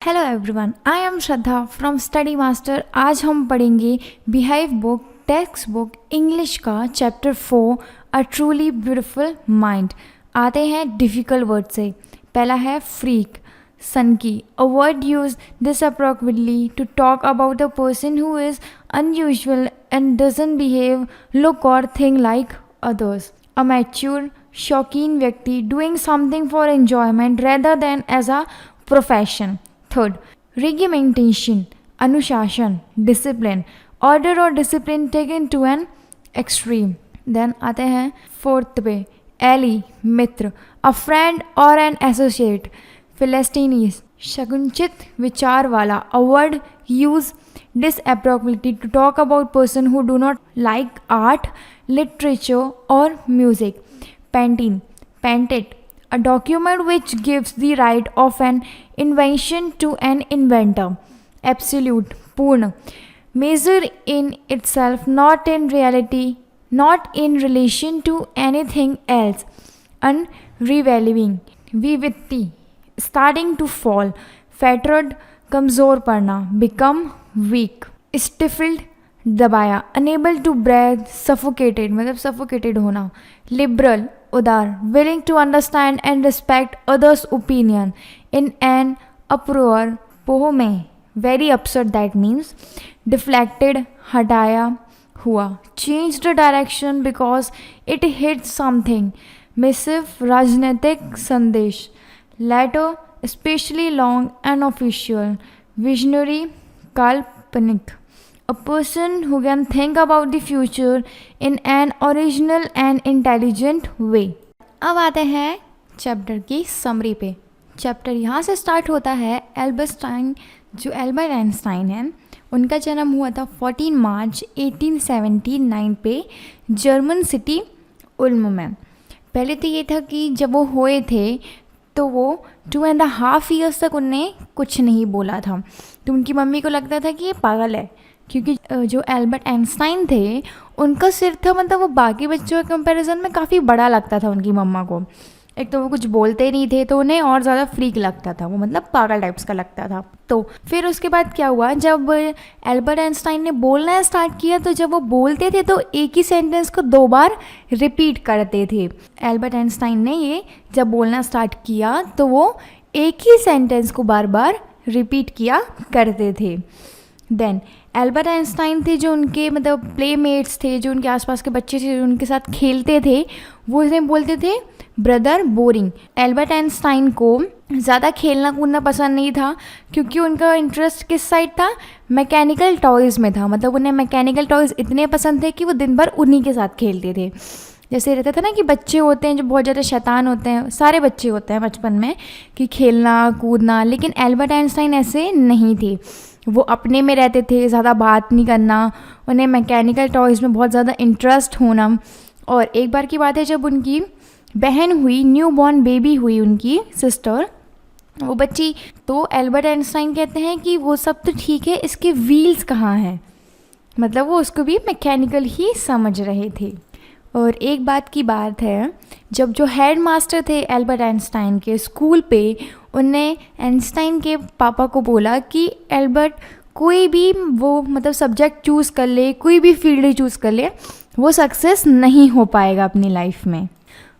Hello everyone, I am Shraddha from study master. आज हम पढ़ेंगे Beehive book textbook English का chapter 4 a truly beautiful mind. आते हैं डिफ़िकल्ट वर्ड से। पहला है फ्रीक, सनकी, a word use disappropriately to talk about a person who is unusual and doesn't behave, look or think like others. A mature, शौकीन व्यक्ति doing something for enjoyment rather than as a profession. Third, regimentation, अनुशासन, discipline, order और discipline taken to an extreme. Then आते हैं fourth पे, ally, मित्र, a friend और an associate. Philistines, शकुंचित विचार वाला, a word use disappropriately to talk about person who do not like art, literature or music. Patent, patent, a document which gives the right of an invention to an inventor. Absolute, पूर्ण, measure in itself, not in reality, not in relation to anything else. Unrevealing, विवित्ति, starting to fall. Fettered, कमज़ोर पड़ना, become weak. Stifled, दबाया, unable to breathe, suffocated मतलब suffocated होना. Liberal, उदार, willing to understand and respect others' opinion. In an uproar, पोह में, very upset that means. Deflected, हटाया हुआ. Changed the direction because it hit something. Missive, राजनीतिक संदेश. Letter, especially long and official. Visionary, काल्पनिक, a person who can think about the future in an original and intelligent way. अब आते हैं chapter की summary पे। चैप्टर यहाँ से स्टार्ट होता है। एल्बर्ट आइंस्टाइन हैं, उनका जन्म हुआ था 14 मार्च 1879 पे जर्मन सिटी उल्म में। पहले तो ये था कि जब वो हुए थे तो वो 2.5 ईयर्स तक उनने कुछ नहीं बोला था। तो उनकी मम्मी को लगता था कि ये पागल है, क्योंकि जो एल्बर्ट आइंस्टाइन थे उनका सिर था, मतलब वो बाकी बच्चों के कंपैरिजन में काफ़ी बड़ा लगता था उनकी मम्मा को। एक तो वो कुछ बोलते नहीं थे तो उन्हें और ज़्यादा फ्रीक लगता था, वो मतलब पागल टाइप्स का लगता था। तो फिर उसके बाद क्या हुआ, जब एल्बर्ट आइंस्टाइन ने बोलना स्टार्ट किया तो जब वो बोलते थे तो एक ही सेंटेंस को 2 बार रिपीट करते थे। एल्बर्ट आइंस्टाइन ने ये जब बोलना स्टार्ट किया तो वो एक ही सेंटेंस को बार बार रिपीट किया करते थे। देन एल्बर्ट आइंस्टाइन थे, जो उनके मतलब प्लेमेट्स थे, जो उनके आसपास के बच्चे थे जो उनके साथ खेलते थे, वो उन्हें बोलते थे ब्रदर बोरिंग। एल्बर्ट आइंस्टाइन को ज़्यादा खेलना कूदना पसंद नहीं था, क्योंकि उनका इंटरेस्ट किस साइड था, मैकेनिकल टॉयज़ में था। मतलब उन्हें मैकेनिकल टॉयज़ इतने पसंद थे कि वो दिन भर उन्हीं के साथ खेलते थे। जैसे रहता था ना कि बच्चे होते हैं जो बहुत ज़्यादा शैतान होते हैं, सारे बच्चे होते हैं बचपन में कि खेलना कूदना, लेकिन एल्बर्ट आइंस्टाइन ऐसे नहीं थे। वो अपने में रहते थे, ज़्यादा बात नहीं करना, उन्हें मैकेनिकल टॉयज़ में बहुत ज़्यादा इंटरेस्ट होना। और एक बार की बात है, जब उनकी बहन हुई, न्यू बॉर्न बेबी हुई उनकी सिस्टर, वो बच्ची, तो एल्बर्ट आइंस्टाइन कहते हैं कि वो सब तो ठीक है, इसके व्हील्स कहाँ हैं। मतलब वो उसको भी मैकेनिकल ही समझ रहे थे। और एक बात की बात है, जब जो हेड मास्टर थे एल्बर्ट आइंस्टाइन के स्कूल पे, उनने आइंस्टाइन के पापा को बोला कि एल्बर्ट कोई भी वो मतलब सब्जेक्ट चूज़ कर ले, कोई भी फील्ड चूज़ कर ले, वो सक्सेस नहीं हो पाएगा अपनी लाइफ में।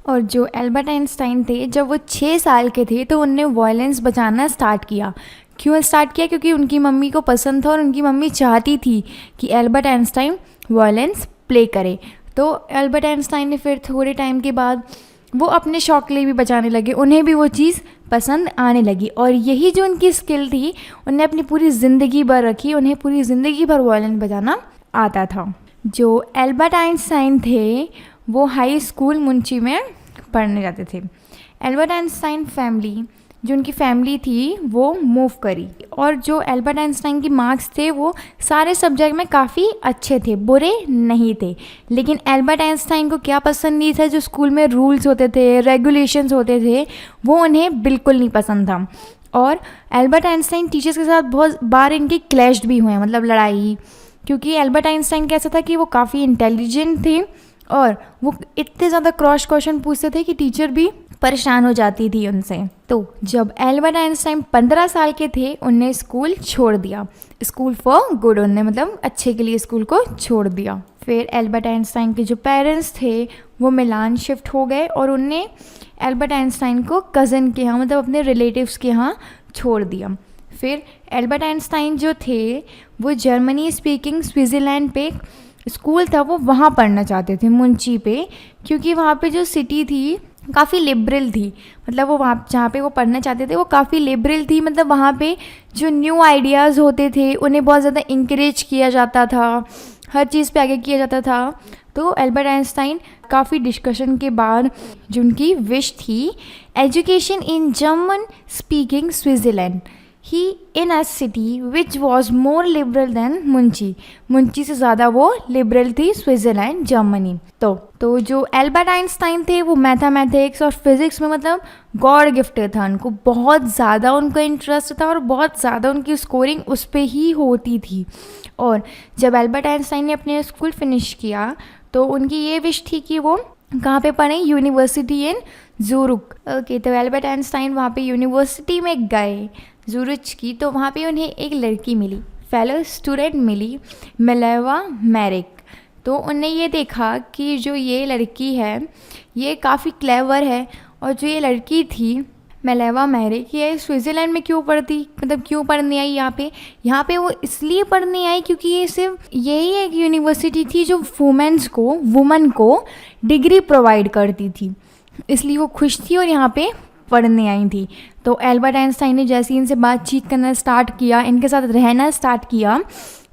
और जो एल्बर्ट आइंस्टाइन थे, जब वो 6 साल के थे तो उनने वायलिन बजाना स्टार्ट किया। क्यों स्टार्ट किया? क्योंकि उनकी मम्मी को पसंद था और उनकी मम्मी चाहती थी कि एल्बर्ट आइंस्टाइन वायलिन प्ले करे। तो एल्बर्ट आइंस्टाइन ने फिर थोड़े टाइम के बाद वो अपने शौक के लिए भी बजाने लगे, उन्हें भी वो चीज़ पसंद आने लगी। और यही जो उनकी स्किल थी उन्हें अपनी पूरी ज़िंदगी भर रखी, उन्हें पूरी ज़िंदगी भर वायलिन बजाना आता था। जो एल्बर्ट आइंस्टाइन थे वो हाई स्कूल मुंशी में पढ़ने जाते थे। एल्बर्ट आइंस्टाइन फैमिली, जो उनकी फैमिली थी वो मूव करी, और जो एल्बर्ट आइंस्टाइन की मार्क्स थे वो सारे सब्जेक्ट में काफ़ी अच्छे थे, बुरे नहीं थे। लेकिन एल्बर्ट आइंस्टाइन को क्या पसंद नहीं था, जो स्कूल में रूल्स होते थे, रेगुलेशंस होते थे, वो उन्हें बिल्कुल नहीं पसंद था। और एल्बर्ट आइंस्टाइन टीचर्स के साथ बहुत बार इनके क्लैश्ड भी हुए हैं, मतलब लड़ाई, क्योंकि एल्बर्ट आइंस्टाइन कैसा था कि वो काफ़ी इंटेलिजेंट थे और वो इतने ज़्यादा क्रॉस क्वेश्चन पूछते थे कि टीचर भी परेशान हो जाती थी उनसे। तो जब एल्बर्ट आइंस्टाइन 15 साल के थे उनने स्कूल छोड़ दिया, स्कूल फॉर गुड, उनने मतलब अच्छे के लिए स्कूल को छोड़ दिया। फिर एल्बर्ट आइंस्टाइन के जो पेरेंट्स थे वो मिलान शिफ्ट हो गए और उनने एल्बर्ट आइंस्टाइन को कज़न के यहाँ मतलब अपने रिलेटिव्स के यहाँ छोड़ दिया। फिर एल्बर्ट आइंस्टाइन जो थे वो जर्मनी स्पीकिंग स्विट्ज़रलैंड पे स्कूल था वो वहाँ पढ़ना चाहते थे, मुंची पे, क्योंकि वहाँ पे जो सिटी थी काफ़ी लिबरल थी। मतलब वो वहाँ जहाँ पे वो पढ़ना चाहते थे वो काफ़ी लिबरल थी, मतलब वहाँ पे जो न्यू आइडियाज़ होते थे उन्हें बहुत ज़्यादा इंकरेज किया जाता था, हर चीज़ पे आगे किया जाता था। तो एल्बर्ट आइंस्टाइन काफ़ी डिस्कशन के बाद जो उनकी विश थी education in German speaking Switzerland he in a city which was more liberal than Munich, Munich से ज़्यादा वो लिबरल थी स्विट्ज़रलैंड जर्मनी। तो जो एल्बर्ट आइंस्टाइन थे वो मैथमेटिक्स और फिज़िक्स में मतलब गॉड गिफ्टेड था, उनको बहुत ज़्यादा उनका इंटरेस्ट था और बहुत ज़्यादा उनकी स्कोरिंग उस पर ही होती थी। और जब एल्बर्ट आइंस्टाइन ने अपने स्कूल फिनिश किया तो उनकी ये विश थी कि वो कहाँ पे पढ़ें, यूनिवर्सिटी इन ज़ूरिक। ओके, तो एल्बर्ट आइंस्टाइन वहाँ पे यूनिवर्सिटी में गए ज़ूरिच की, तो वहाँ पे उन्हें एक लड़की मिली, फेलो स्टूडेंट मिली, मिलेवा मैरिक। तो उनने ये देखा कि जो ये लड़की है ये काफ़ी क्लेवर है और जो ये लड़की थी मिलेवा मैरिक ये स्विट्ज़रलैंड में क्यों पढ़ती, मतलब क्यों पढ़ने आई यहाँ पे वो इसलिए पढ़ने आई क्योंकि ये सिर्फ यही एक यूनिवर्सिटी थी जो वुमन को डिग्री प्रोवाइड करती थी, इसलिए वो खुश थी और यहाँ पे पढ़ने आई थी। तो एल्बर्ट आइंस्टाइन ने जैसे इनसे बातचीत करना स्टार्ट किया, इनके साथ रहना स्टार्ट किया,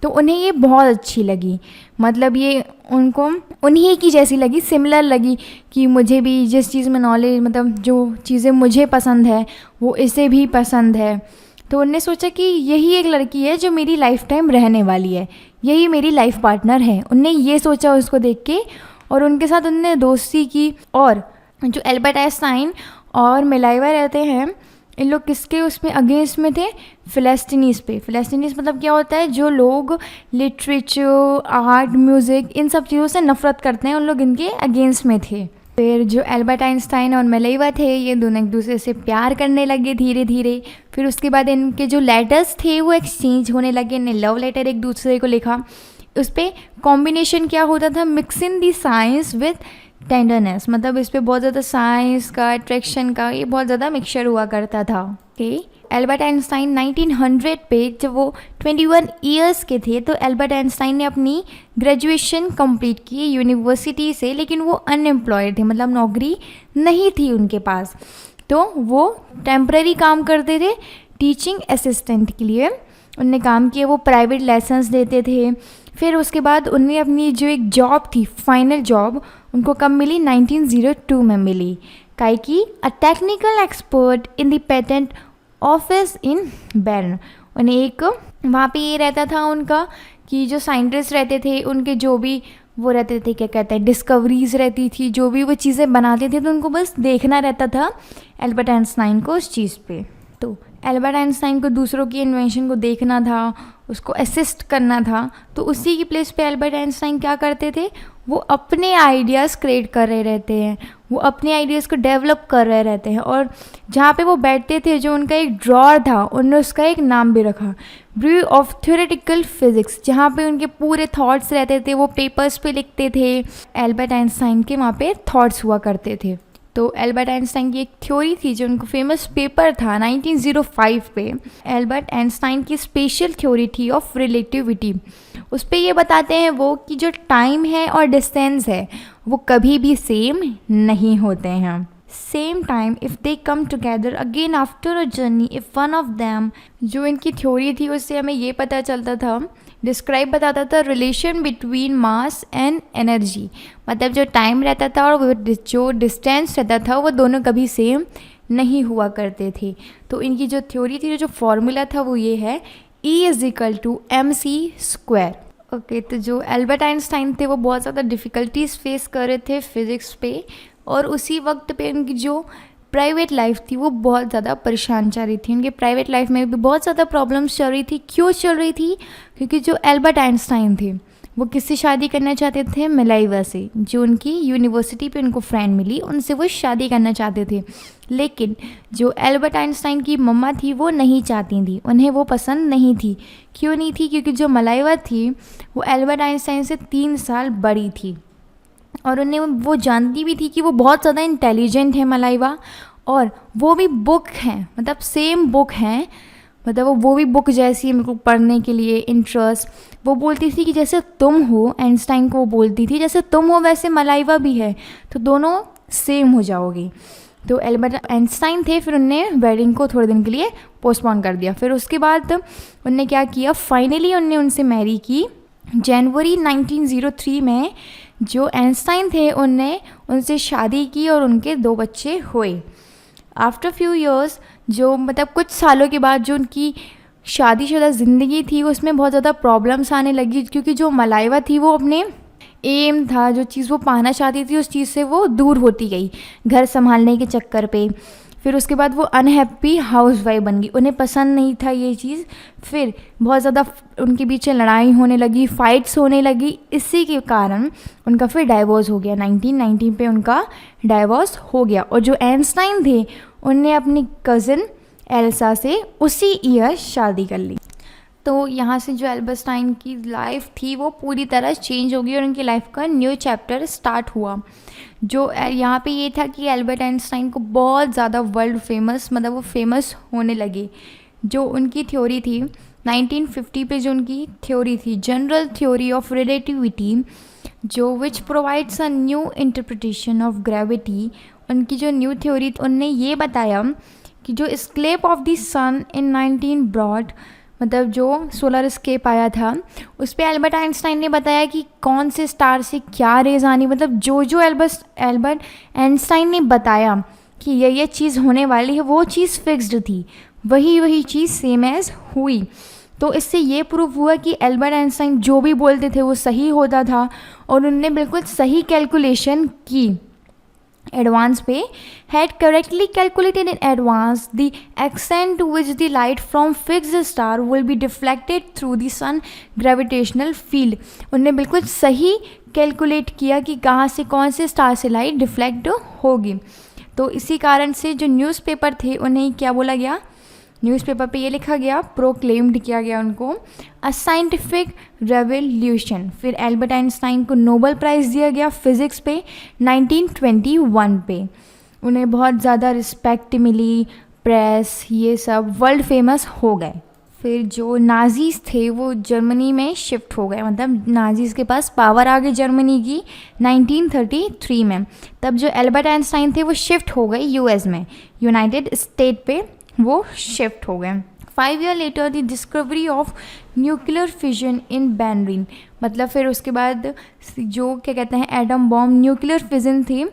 तो उन्हें ये बहुत अच्छी लगी, मतलब ये उनको उन्हीं की जैसी लगी, सिमिलर लगी कि मुझे भी जिस चीज़ में नॉलेज, मतलब जो चीज़ें मुझे पसंद है वो इसे भी पसंद है। तो उनने सोचा कि यही एक लड़की है जो मेरी लाइफ टाइम रहने वाली है, यही मेरी लाइफ पार्टनर है। उनने ये सोचा उसको देख के और उनके साथ उनने दोस्ती की। और जो एल्बर्ट आइंस्टाइन और मिलेवा रहते हैं इन लोग किसके उसमें अगेंस्ट में थे, फिलिस्तीनीज़ पे। फिलिस्तीनीज़ मतलब क्या होता है, जो लोग लिटरेचर, आर्ट, म्यूज़िक इन सब चीज़ों से नफ़रत करते हैं, उन लोग इनके अगेंस्ट में थे। फिर जो एल्बर्ट आइंस्टाइन और मिलेवा थे ये दोनों एक दूसरे से प्यार करने लगे धीरे धीरे। फिर उसके बाद इनके जो लेटर्स थे वो एक्सचेंज होने लगे, इन्हें लव लेटर एक दूसरे को लिखा। उस पर कॉम्बिनेशन क्या होता था, mixing the science with tenderness, मतलब इस पर बहुत ज़्यादा साइंस का, अट्रैक्शन का ये बहुत ज़्यादा मिक्सचर हुआ करता था। ओके, एल्बर्ट आइंस्टाइन 1900 पे जब वो 21 ईयर्स के थे तो एल्बर्ट आइंस्टाइन ने अपनी ग्रेजुएशन कंप्लीट की यूनिवर्सिटी से, लेकिन वो अनएम्प्लॉयड थे, मतलब नौकरी नहीं थी उनके पास। तो वो टेम्परेरी काम करते थे टीचिंग असिस्टेंट के लिए, उनने काम किया, वो प्राइवेट लेसन्स देते थे। फिर उसके बाद उनने अपनी जो एक जॉब थी, फाइनल जॉब, उनको कब मिली, 1902 में मिली, काहे कि a technical expert in the patent office in Bern. उन्हें एक वहाँ पे ये रहता था उनका कि जो साइंटिस्ट रहते थे उनके जो भी वो रहते थे, क्या कहते हैं, डिस्कवरीज रहती थी, जो भी वो चीज़ें बनाते थे तो उनको बस देखना रहता था एल्बर्ट आइंस्टाइन को उस चीज़ पे। तो एल्बर्ट आइंस्टाइन को दूसरों की इन्वेंशन को देखना था, उसको असिस्ट करना था, तो उसी की प्लेस पे एल्बर्ट आइंस्टाइन क्या करते थे, वो अपने आइडियाज़ क्रिएट कर रहे रहते हैं, वो अपने आइडियाज़ को डेवलप कर रहे रहते हैं। और जहाँ पे वो बैठते थे जो उनका एक ड्रॉर था उन्होंने उसका एक नाम भी रखा, ब्रू ऑफ थ्योरेटिकल फिजिक्स, जहाँ पे उनके पूरे थॉट्स रहते थे, वो पेपर्स पे लिखते थे। एल्बर्ट आइंस्टाइन के वहाँ पे थॉट्स हुआ करते थे। तो एल्बर्ट आइंस्टाइन की एक थ्योरी थी जो उनको फेमस पेपर था 1905 पे, एल्बर्ट आइंस्टाइन की स्पेशल थ्योरी थी ऑफ रिलेटिविटी। उस पर ये बताते हैं वो कि जो टाइम है और डिस्टेंस है वो कभी भी सेम नहीं होते हैं। Same time if they come together again after a journey if one of them, जो इनकी थ्योरी थी उससे हमें ये पता चलता था, डिस्क्राइब बताता था relation between mass and energy, मतलब जो टाइम रहता था और जो डिस्टेंस रहता था वो दोनों कभी सेम नहीं हुआ करते थे। तो इनकी जो थ्योरी थी, जो फॉर्मूला था वो ये है, E=mc²। ओके, तो जो एल्बर्ट आइंस्टाइन थे वो बहुत ज़्यादा डिफ़िकल्टीज फेस कर रहे थे फिज़िक्स पे, और उसी वक्त पे उनकी जो प्राइवेट लाइफ थी वो बहुत ज़्यादा परेशान चल रही थी। उनके प्राइवेट लाइफ में भी बहुत ज़्यादा प्रॉब्लम्स चल रही थी। क्यों चल रही थी? क्योंकि जो एल्बर्ट आइंस्टाइन थे वो किससे शादी करना चाहते थे? मलाइवा से, जो उनकी यूनिवर्सिटी पे उनको फ्रेंड मिली, उनसे वो शादी करना चाहते थे। लेकिन जो एल्बर्ट आइंस्टाइन की मम्मा थी वो नहीं चाहती थी, उन्हें वो पसंद नहीं थी। क्यों नहीं थी? क्योंकि जो मलाइवा थी वो एल्बर्ट आइंस्टाइन से 3 साल बड़ी थी, और उन्हें वो जानती भी थी कि वो बहुत ज़्यादा इंटेलिजेंट है मलाइवा, और वो भी बुक हैं, मतलब सेम बुक हैं, मतलब वो भी बुक जैसी है मेरे को पढ़ने के लिए इंटरेस्ट। वो बोलती थी कि जैसे तुम हो, आइंस्टाइन को वो बोलती थी जैसे तुम हो वैसे मलाइवा भी है, तो दोनों सेम हो जाओगी। तो एल्बर्ट आइंस्टाइन थे, फिर उनने वेडिंग को थोड़े दिन के लिए पोस्टपोन कर दिया। फिर उसके बाद उनने क्या किया, फाइनली उनने उनसे मैरी की। जनवरी 1903 में जो आइंस्टाइन थे उनने उनसे शादी की और उनके 2 बच्चे हुए। आफ्टर फ्यू ईयर्स, जो मतलब कुछ सालों के बाद, जो उनकी शादीशुदा ज़िंदगी थी उसमें बहुत ज़्यादा प्रॉब्लम्स आने लगी, क्योंकि जो मलाइवा थी वो अपने एम था, जो चीज़ वो पाना चाहती थी उस चीज़ से वो दूर होती गई घर संभालने के चक्कर पे। फिर उसके बाद वो अनहैप्पी हाउसवाइफ बन गई, उन्हें पसंद नहीं था ये चीज़। फिर बहुत ज़्यादा उनके बीच लड़ाई होने लगी, फाइट्स होने लगी, इसी के कारण उनका फिर डाइवोर्स हो गया। 1919 पे उनका डाइवोर्स हो गया। और जो आइंस्टाइन थे उनने अपनी कज़न एल्सा से उसी ईयर शादी कर ली। तो यहाँ से जो एल्बर्ट आइंस्टाइन की लाइफ थी वो पूरी तरह चेंज हो गई और उनकी लाइफ का न्यू चैप्टर स्टार्ट हुआ। जो यहाँ पे ये था कि एल्बर्ट आइंस्टाइन को बहुत ज़्यादा वर्ल्ड फेमस, मतलब वो फेमस होने लगे। जो उनकी थ्योरी थी 1950 पे, जो उनकी थ्योरी थी जनरल थ्योरी ऑफ रिलेटिविटी, जो which provides a new interpretation of gravity. उनकी जो न्यू थ्योरी, उनने ये बताया कि जो escape of the sun in 19 broad, मतलब जो सोलर स्केप आया था उस पर एल्बर्ट आइंस्टाइन ने बताया कि कौन से स्टार से क्या रेज आनी, मतलब जो एल्बर्ट आइंस्टाइन ने बताया कि ये चीज़ होने वाली है वो चीज़ फिक्स्ड थी, वही चीज़ सेम एज हुई। तो इससे ये प्रूफ हुआ कि एल्बर्ट आइंस्टाइन जो भी बोलते थे वो सही होता था, और उनने बिल्कुल सही कैलकुलेशन की एडवांस पे, had correctly calculated in advance the extent to which the light from fixed star will be deflected through the sun gravitational field। उन्होंने बिल्कुल सही कैलकुलेट किया कि कहाँ से कौन से स्टार से लाइट डिफ्लेक्ट होगी। तो इसी कारण से जो न्यूज़पेपर थे उन्हें क्या बोला गया, न्यूज़पेपर पे ये लिखा गया, प्रोक्लेम्ड किया गया उनको अ साइंटिफिक रेवोल्यूशन। फिर एल्बर्ट आइंस्टाइन को नोबेल प्राइज़ दिया गया फिज़िक्स पे 1921 पे। उन्हें बहुत ज़्यादा रिस्पेक्ट मिली, प्रेस, ये सब वर्ल्ड फेमस हो गए। फिर जो नाजीज़ थे वो जर्मनी में शिफ्ट हो गए, मतलब नाजीज़ के पास पावर आ गई जर्मनी की 1933 में। तब जो एल्बर्ट आइंस्टाइन थे वो शिफ्ट हो गए यूएस में, यूनाइटेड स्टेट पे वो शिफ्ट हो गए। 5 years later the discovery of nuclear fission in Berlin, मतलब फिर उसके बाद जो क्या कहते हैं एटम बॉम्ब, न्यूक्लियर फिजन थी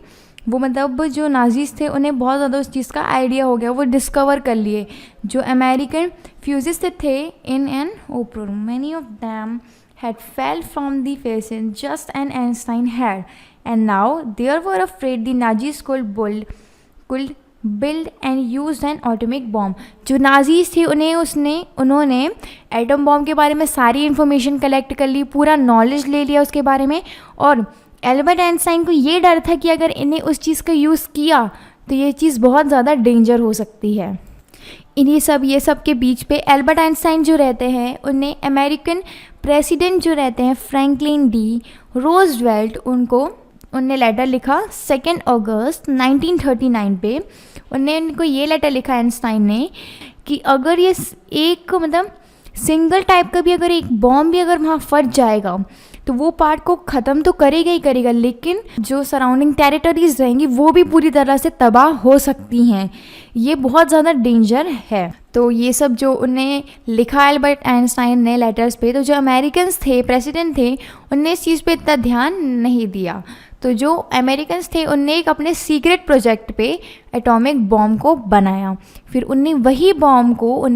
वो, मतलब जो नाजीज़ थे उन्हें बहुत ज़्यादा उस चीज़ का आइडिया हो गया, वो डिस्कवर कर लिए। जो अमेरिकन फ्यूजिस्ट थे इन एन ओपर, many of them had fell from the faces just as Einstein had, and now they were afraid the Nazis could build and use an atomic bomb। जो Nazis थे उन्होंने atom bomb के बारे में सारी information collect कर ली, पूरा knowledge ले लिया उसके बारे में, और एल्बर्ट आइंस्टाइन को ये डर था कि अगर इन्हें उस चीज़ का यूज़ किया तो ये चीज़ बहुत ज़्यादा डेंजर हो सकती है। ये सब के बीच पे एल्बर्ट आइंस्टाइन जो रहते हैं उन्हें अमेरिकन प्रेसिडेंट जो रहते हैं फ्रैंकलिन डी रोजवेल्ट, उनने लेटर लिखा 2 अगस्त 1939 पे। उनको ये लेटर लिखा आइंस्टाइन ने कि अगर ये एक मतलब सिंगल टाइप का भी अगर एक बॉम्ब भी अगर वहाँ फट जाएगा तो वो पार्ट को ख़त्म तो करेगा ही करेगा, लेकिन जो सराउंडिंग टेरिटरीज रहेंगी वो भी पूरी तरह से तबाह हो सकती हैं, ये बहुत ज़्यादा डेंजर है। तो ये सब जो उन्हें लिखा एल्बर्ट आइंस्टाइन ने लेटर्स पे, तो जो अमेरिकन्स थे, प्रेसिडेंट थे, उनने इस चीज़ पे इतना ध्यान नहीं दिया। तो जो अमेरिकन्स थे उनने एक अपने सीक्रेट प्रोजेक्ट पे एटॉमिक बॉम्ब को बनाया। फिर उनने वही बॉम्ब को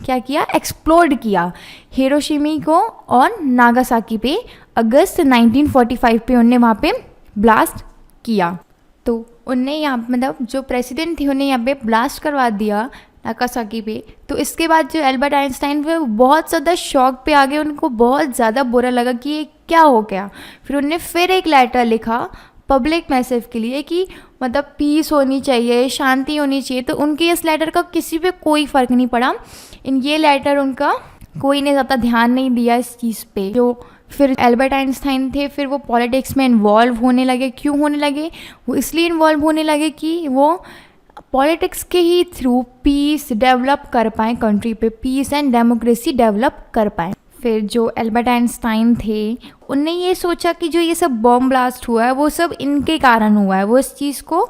क्या किया, एक्सप्लोड किया हिरोशिमा को और नागासाकी पे अगस्त 1945 पे उनने वहाँ पे ब्लास्ट किया। तो उनने यहाँ मतलब जो प्रेसिडेंट थे उन्हें यहाँ पे ब्लास्ट करवा दिया नागासाकी पे। तो इसके बाद जो एल्बर्ट आइंस्टाइन थे वो बहुत ज़्यादा शॉक पे आ गए, उनको बहुत ज़्यादा बुरा लगा कि ये क्या हो गया। फिर उन्होंने फिर एक लेटर लिखा पब्लिक मैसेज के लिए कि मतलब पीस होनी चाहिए, शांति होनी चाहिए। तो उनके इस लेटर का किसी पे कोई फ़र्क नहीं पड़ा। इन ये लेटर उनका कोई ने ज़्यादा ध्यान नहीं दिया इस चीज़ पे। जो फिर एल्बर्ट आइंस्टाइन थे, फिर वो पॉलिटिक्स में इन्वॉल्व होने लगे। क्यों होने लगे? वो इसलिए इन्वॉल्व होने लगे कि वो पॉलिटिक्स के ही थ्रू पीस डेवलप कर पाएँ, कंट्री पे पीस एंड डेमोक्रेसी डेवलप कर पाएँ। फिर जो एल्बर्ट आइंस्टाइन थे उनने ये सोचा कि जो ये सब बॉम्ब ब्लास्ट हुआ है वो सब इनके कारण हुआ है। वो इस चीज़ को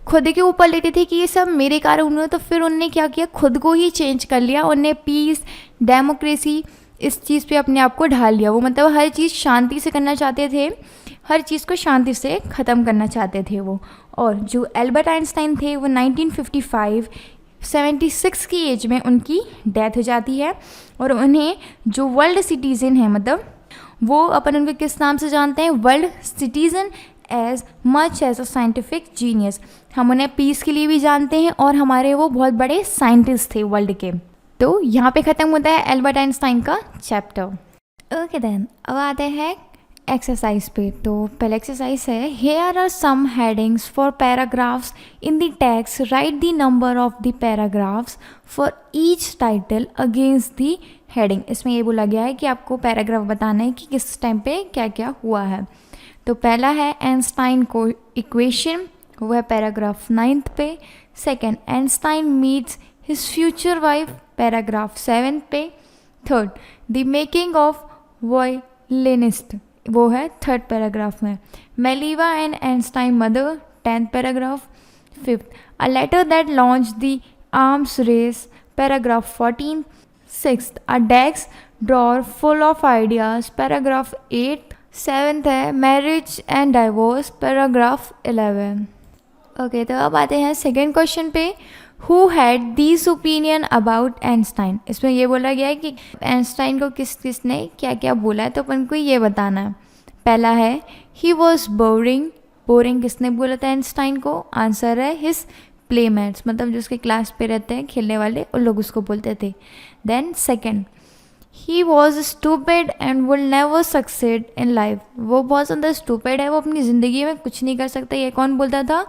खुद के ऊपर लेते थे कि ये सब मेरे कारण हुआ। तो फिर उनने क्या किया, खुद को ही चेंज कर लिया। उनने पीस, डेमोक्रेसी इस चीज़ पे अपने आप को ढाल लिया। वो मतलब हर चीज़ शांति से करना चाहते थे, हर चीज़ को शांति से ख़त्म करना चाहते थे वो। और जो एल्बर्ट आइंस्टाइन थे वो 1955 76 की एज में उनकी डेथ हो जाती है। और उन्हें जो वर्ल्ड सिटीज़न है, मतलब वो अपन उनको किस नाम से जानते हैं, world citizen as much as a scientific genius. हम उन्हें पीस के लिए भी जानते हैं और हमारे वो बहुत बड़े साइंटिस्ट थे वर्ल्ड के। तो यहाँ पे ख़त्म होता है एल्बर्ट आइंस्टाइन का चैप्टर। ओके देन, अब आते हैं एक्सरसाइज पे। तो पहले एक्सरसाइज है, here are some headings for paragraphs in the text, write the number of the paragraphs for each title against the heading. इसमें ये बोला गया है कि आपको पैराग्राफ बताना है कि किस टाइम पे क्या क्या हुआ है। तो पहला है आइंस्टाइन को इक्वेशन, वो है पैराग्राफ 9 पे। Second, Einstein meets his future wife, paragraph 7 पे। Third, the making of violinist, वो है 3rd पैराग्राफ में। Mileva and Einstein mother, 10th paragraph. Fifth, a letter that launch the arms race, paragraph 14। Sixth, a desk drawer full of ideas, paragraph 8। Seventh है marriage and divorce, paragraph 11। Okay, तो अब आते हैं second question पे, who had this opinion about Einstein. इसमें ये बोला गया है कि आइंस्टाइन को किस किसने क्या क्या बोला है, तो अपन को ये बताना है। पहला है ही वॉज बोरिंग, बोरिंग किसने बोला था आइंस्टाइन को? आंसर है हिज प्लेमेट्स, मतलब जो उसके क्लास पे रहते हैं खेलने वाले, उन लोग उसको बोलते थे। Then second, he was stupid and will never succeed in life, वो बहुत ज़्यादा स्टूपिड है, वो अपनी ज़िंदगी में कुछ नहीं कर सकता। ये कौन बोलता था?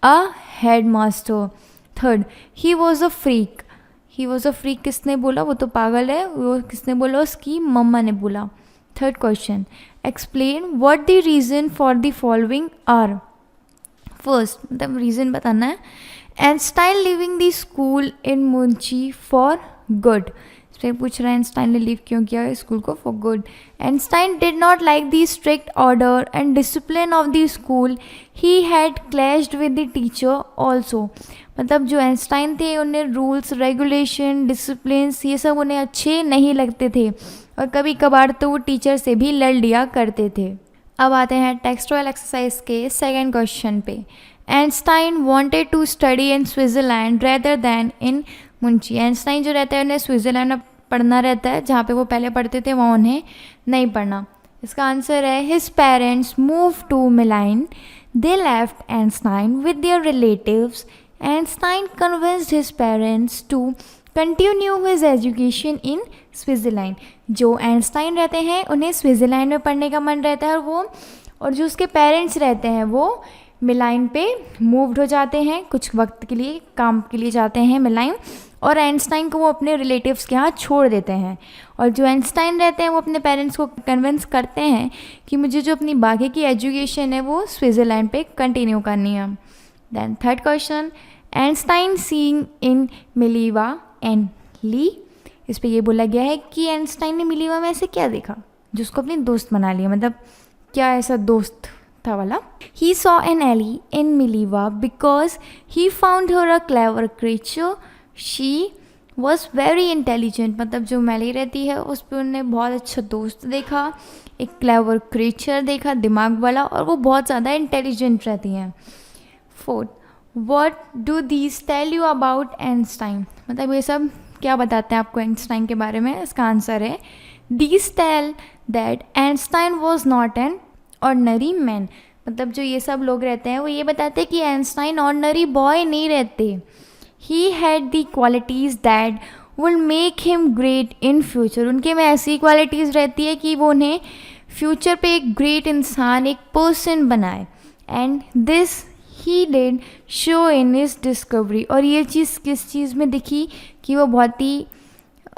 A head master. Third, he was a freak, he was a freak किसने बोला? वो तो पागल है, वो किसने बोला? उसकी मम्मा ने बोला। Third question, explain what the reason for the following are. First, मतलब रीज़न बताना है। Einstein leaving the school in Munich for good, इसमें पूछ रहा है आइंस्टाइन ने लीव क्यों किया स्कूल को? For good. Einstein did not like the strict order and discipline of the school, he had clashed with the teacher also, मतलब जो आइंस्टाइन थे उन्हें रूल्स, रेगुलेशन, डिसिप्लिन्स ये सब उन्हें अच्छे नहीं लगते थे और कभी कभार तो वो टीचर से भी लड़ लिया करते थे। अब आते हैं टेक्सचुअल एक्सरसाइज के सेकेंड क्वेश्चन पे। Einstein wanted to study in Switzerland rather than in Munich, Einstein जो रहते हैं उन्हें स्विट्ज़रलैंड में पढ़ना रहता है, जहाँ पे वो पहले पढ़ते थे वहाँ उन्हें नहीं पढ़ना। इसका आंसर है his parents move to Milan, they left Einstein with their relatives, Einstein convinced his parents to continue his education in Switzerland. जो आइंस्टाइन रहते हैं उन्हें स्विट्ज़रलैंड में पढ़ने का मन रहता है और जो उसके पेरेंट्स रहते हैं वो मिलान पे मूव्ड हो जाते हैं, कुछ वक्त के लिए काम के लिए जाते हैं मिलान, और आइंस्टाइन को वो अपने रिलेटिव्स के यहाँ छोड़ देते हैं। और जो आइंस्टाइन रहते हैं वो अपने पेरेंट्स को कन्विंस करते हैं कि मुझे जो अपनी बाकी की एजुकेशन है वो स्विट्ज़रलैंड पे कंटिन्यू करनी है। Then third question, Einstein seeing in Mileva an ally, इस पर ये बोला गया है कि आइंस्टाइन ने मिलीवा में ऐसे क्या देखा जो उसको अपनी दोस्त बना लिया, मतलब क्या ऐसा दोस्त था वाला। He saw an ally in Mileva because he found her a clever creature, she was very intelligent, मतलब जो मैली रहती है उस पर उन्होंने बहुत अच्छा दोस्त देखा, एक क्लेवर क्रीचर देखा दिमाग वाला, और वो बहुत ज़्यादा इंटेलिजेंट रहती हैं। Fourth, what do these tell you about Einstein, मतलब ये सब क्या बताते हैं आपको आइंस्टाइन के बारे में? इसका आंसर है these tell that Einstein was not an ordinary man, मतलब जो ये सब लोग रहते हैं वो ये बताते हैं कि आइंस्टाइन ऑर्डनरी बॉय नहीं रहते। He had the qualities that will make him great in future, उनके में ऐसी क्वालिटीज़ रहती है कि वो उन्हें फ्यूचर पे एक ग्रेट इंसान, एक पर्सन बनाए। And this he did show in his discovery. और ये चीज़ किस चीज़ में दिखी कि वो बहुत ही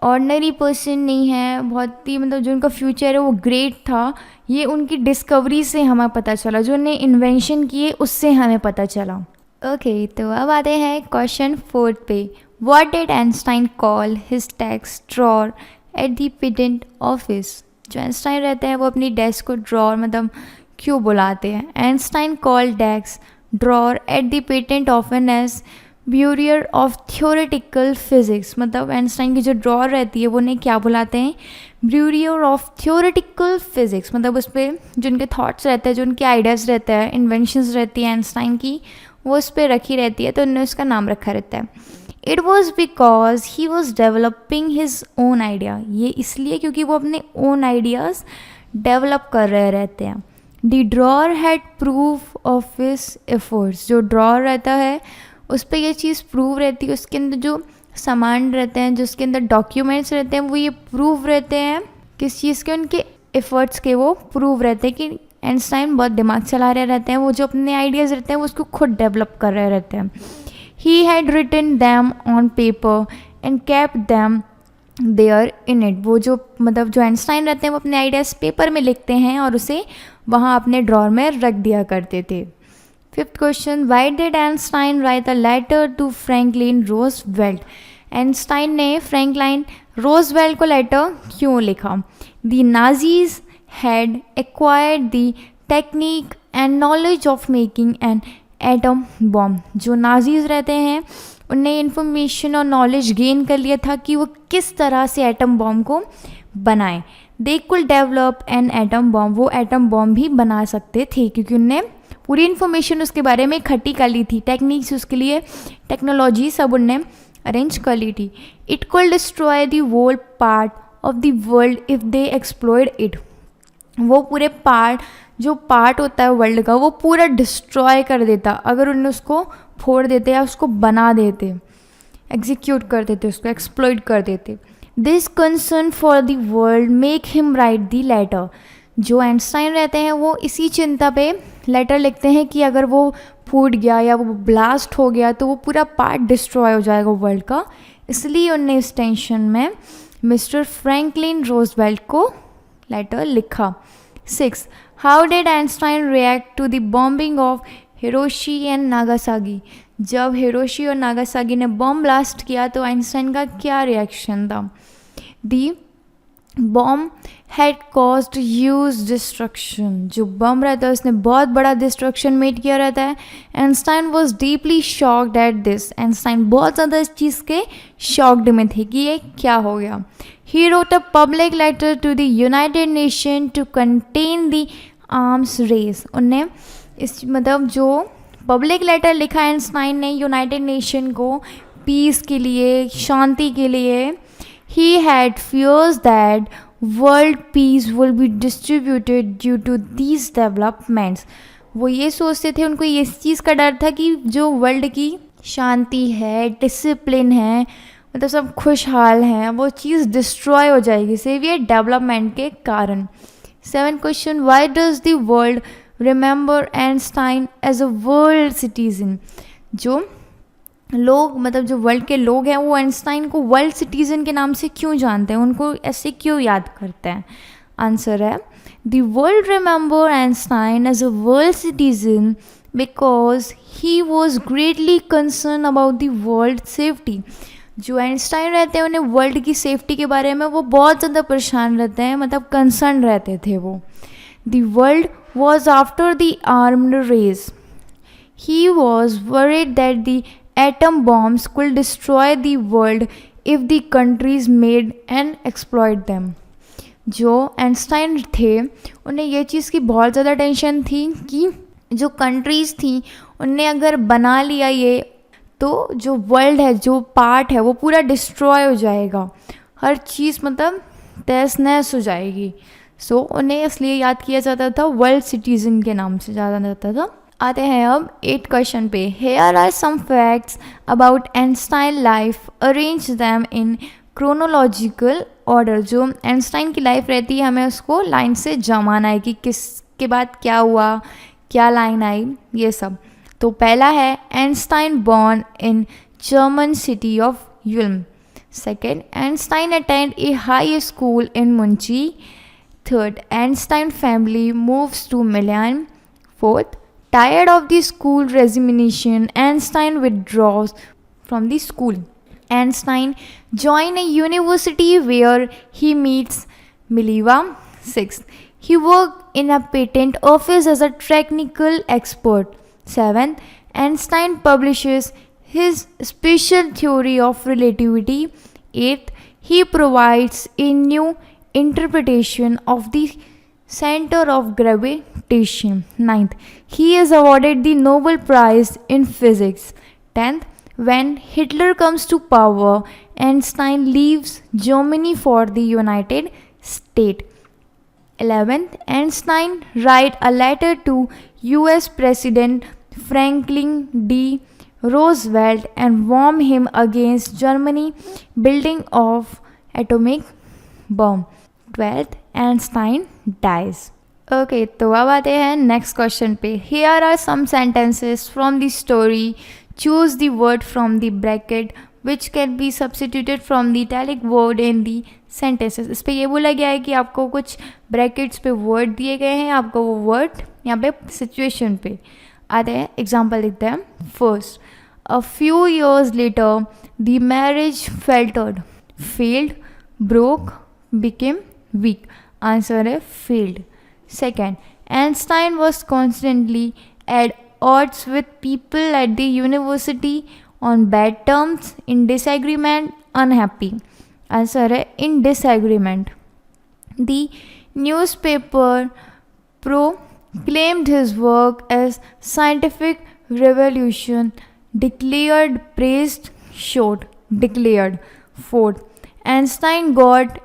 ऑर्डनरी पर्सन नहीं है, बहुत ही मतलब जो उनका फ्यूचर है वो ग्रेट था। ये उनकी डिस्कवरी से हमें पता चला, जो उन्हें इन्वेंशन किए उससे हमें पता चला। ओके, तो अब आते हैं क्वेश्चन 4 पे। What did Einstein call his desk drawer at the patent office. जो आइंस्टाइन रहते हैं वो अपनी डेस्क को ड्रॉर मतलब क्यों बुलाते हैं। Einstein call desk drawer at the patent office as bureau of theoretical physics. मतलब आइंस्टाइन की जो ड्रॉर रहती है वो उन्हें क्या बुलाते हैं, ब्यूरियर ऑफ थियोरेटिकल फिजिक्स। मतलब उस पर जो उनके थाट्स रहते हैं, जो उनके आइडियाज़ रहते हैं, इन्वेंशंस रहती है आइंस्टाइन की, वो उस पर रखी रहती है, तो उन्होंने उसका नाम रखा रहता है। It was because he was developing his own idea. ये इसलिए क्योंकि वो अपने ओन आइडियाज़ डेवलप कर रहे रहते हैं। The drawer had proof of his efforts. जो ड्रॉर रहता है उस पर ये चीज़ प्रूव रहती है, उसके अंदर जो सामान रहते हैं, जो उसके अंदर डॉक्यूमेंट्स रहते हैं, वो ये प्रूव रहते हैं किस चीज़ के, उनके एफर्ट्स के वो प्रूव रहते हैं कि आइंस्टाइन बहुत दिमाग चला रहे रहते हैं, वो जो अपने आइडियाज़ रहते हैं वो उसको खुद डेवलप कर रहे रहते हैं। He had written them on paper and kept them there in it. वो जो मतलब जो आइंस्टाइन रहते हैं वो अपने आइडियाज़ पेपर में लिखते हैं और उसे वहाँ अपने ड्रॉर में रख दिया करते थे। 5th question, why did Einstein write a letter to Franklin Roosevelt. Einstein ने फ्रैंकलिन रोजवेल्ट को लेटर क्यों लिखा। The Nazis had acquired the technique and knowledge of making an atom bomb. जो नाजीज रहते हैं उनने इन्फॉर्मेशन और नॉलेज गेन कर लिया था कि वो किस तरह से एटम बॉम्ब को बनाएं। They could develop an atom bomb. वो एटम बॉम्ब भी बना सकते थे क्योंकि उनने पूरी इन्फॉर्मेशन उसके बारे में इकट्ठी कर ली थी, टेक्निक्स उसके लिए, टेक्नोलॉजी सब उनने अरेंज कर ली थी। It could destroy the whole part of the world if they exploited it. वो पूरे पार्ट, जो पार्ट होता है वर्ल्ड का, वो पूरा डिस्ट्रॉय कर देता अगर उन्हें उसको फोड़ देते या उसको बना देते, एग्जीक्यूट कर देते, उसको एक्सप्लॉइट कर देते। This concern for the world make him write the letter. जो आइंस्टाइन रहते हैं वो इसी चिंता पे लेटर लिखते हैं कि अगर वो फूट गया या वो ब्लास्ट हो गया तो वो पूरा पार्ट डिस्ट्रॉय हो जाएगा वर्ल्ड का, इसलिए उनने इस टेंशन में मिस्टर फ्रैंकलिन रोजवेल्ट को लेटर लिखा। 6. How did Einstein react to the bombing of Hiroshima and Nagasaki. जब हिरोशी और नागासाकी ने बॉम्ब ब्लास्ट किया तो आइंस्टाइन का क्या रिएक्शन था। The bomb had caused huge destruction. जो बम रहता है उसने बहुत बड़ा डिस्ट्रक्शन मेड किया रहता है। Einstein was deeply shocked at this. Einstein बहुत ज़्यादा इस चीज़ के शॉक्ड में थे कि ये क्या हो गया। He wrote a public letter to the United Nation to contain the arms race. उन्हें इस मतलब जो पब्लिक लेटर लिखा आइंस्टाइन ने यूनाइटेड नेशन को पीस के लिए, शांति के लिए। He had fears that world peace will be distributed due to these developments. वो ये सोचते थे, उनको इस चीज़ का डर था कि जो वर्ल्ड की शांति है, डिसिप्लिन है, मतलब सब खुशहाल हैं, वो चीज़ डिस्ट्रॉय हो जाएगी सिर्फ ये डेवलपमेंट के कारण। 7th question, why does the world remember Einstein as a world citizen. जो लोग मतलब जो वर्ल्ड के लोग हैं वो आइंस्टाइन को वर्ल्ड सिटीजन के नाम से क्यों जानते हैं, उनको ऐसे क्यों याद करते हैं। आंसर है the world remember Einstein as a world citizen because he was greatly concern about the world safety. जो आइंस्टाइन रहते हैं उन्हें वर्ल्ड की सेफ्टी के बारे में वो बहुत ज़्यादा परेशान रहते हैं, मतलब कंसर्न रहते थे वो। The world was after the armed race. He was worried that द atom bombs could destroy the world if the countries made and exploit them. जो आइंस्टाइन थे उन्हें ये चीज़ की बहुत ज़्यादा टेंशन थी कि जो कंट्रीज़ थी उनने अगर बना लिया ये तो जो वर्ल्ड है, जो पार्ट है, वो पूरा डिस्ट्रॉय हो जाएगा, हर चीज़ मतलब तहस नहस हो जाएगी। सो उन्हें इसलिए याद किया जाता था, वर्ल्ड सिटीजन के नाम से जाना जाता था। आते हैं अब 8 क्वेश्चन पे। Here are some facts about Einstein life, arrange them in chronological order, जो आइंस्टाइन की लाइफ रहती है हमें उसको लाइन से जमाना है कि किसके बाद क्या हुआ, क्या लाइन आई, ये सब. तो पहला है Einstein born in German city of Ulm. Second, Einstein attend a high school in Munich. Third, Einstein family moves to Milan. Fourth, tired of the school regimentation, Einstein withdraws from the school. Einstein joins a university where he meets Mileva. Sixth, he worked in a patent office as a technical expert. Seventh, Einstein publishes his special theory of relativity. Eighth, he provides a new interpretation of the center of gravitation. Ninth, he is awarded the Nobel Prize in Physics. 10th, when Hitler comes to power, Einstein leaves Germany for the United States. 11th, Einstein writes a letter to US President Franklin D. Roosevelt and warns him against Germany building of atomic bomb. 12th, Einstein dies. Okay, तो अब आते हैं next question पे. Here are some sentences from the story. Choose the word from the bracket which can be substituted from the italic word in the sentences. इस पे ये बोला गया है कि आपको कुछ ब्रैकेट्स पे वर्ड दिए गए हैं, आपको वो वर्ड यहाँ पे सिचुएशन पे आते हैं. एग्जाम्पल लिखते हैं. First, a few years later the marriage faltered, failed, broke, became weak. Answer है failed. Second, Einstein was constantly at odds with people at the university on bad terms, in disagreement, unhappy. Answer है in disagreement. The newspaper proclaimed his work as scientific revolution, declared, praised, showed, declared. Fourth, Einstein got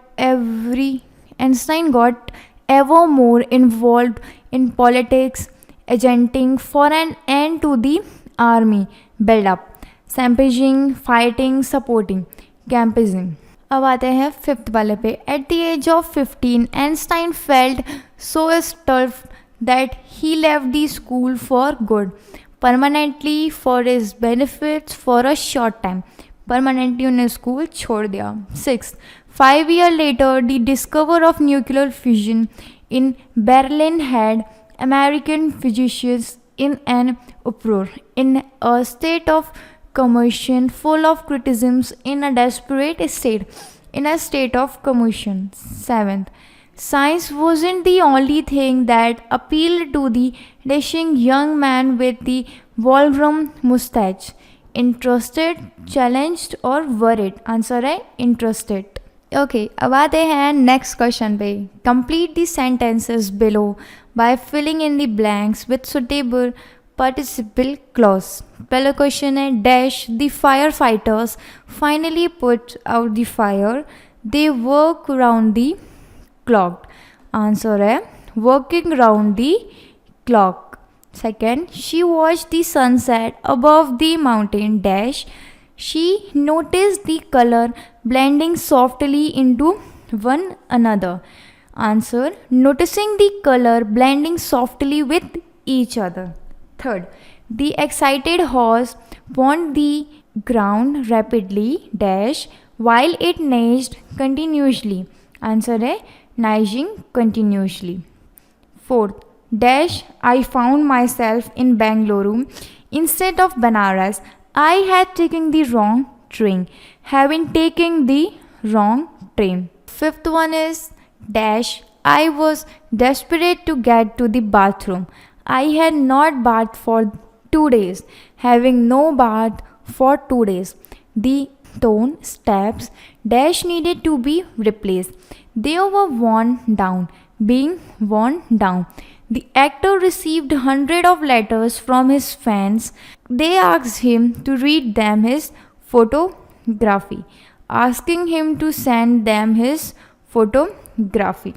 ever more involved in politics, agenting for an end to the army build-up, campaigning, fighting, supporting, campaigning. अब आते हैं fifth वाले पे. At the age of 15, Einstein felt so stuffed that he left the school for good, permanently for his benefits for a short time. Permanently उन्हें school छोड़ दिया. 6th, 5 years later the discovery of nuclear fusion in Berlin had American physicists in an uproar, in a state of commotion, full of criticisms, in a desperate state, in a state of commotion. 7th, science wasn't the only thing that appealed to the dashing young man with the ballroom mustache. Interested, challenged और worried. Answer है interested. Okay, अब आते हैं next question पे. Complete the sentences below by filling in the blanks with suitable participle clause. पहला question है dash the firefighters finally put out the fire. They work round the clock. Answer है working round the clock. Second, she watched the sunset above the mountain dash. She noticed the color blending softly into one another. Answer, noticing the color blending softly with each other. Third, the excited horse pawed the ground rapidly dash while it neighed continuously. Answer है neiging continuously. Fourth, dash I found myself in Bangalore instead of Banaras. I had taken the wrong train, having taken the wrong train. Fifth one is dash I was desperate to get to the bathroom. I had not bathed for 2 days, having no bath for 2 days. The tone steps dash needed to be replaced. They were worn down, being worn down. The actor received hundreds of letters from his fans. They asked him to read them his photography, asking him to send them his photography.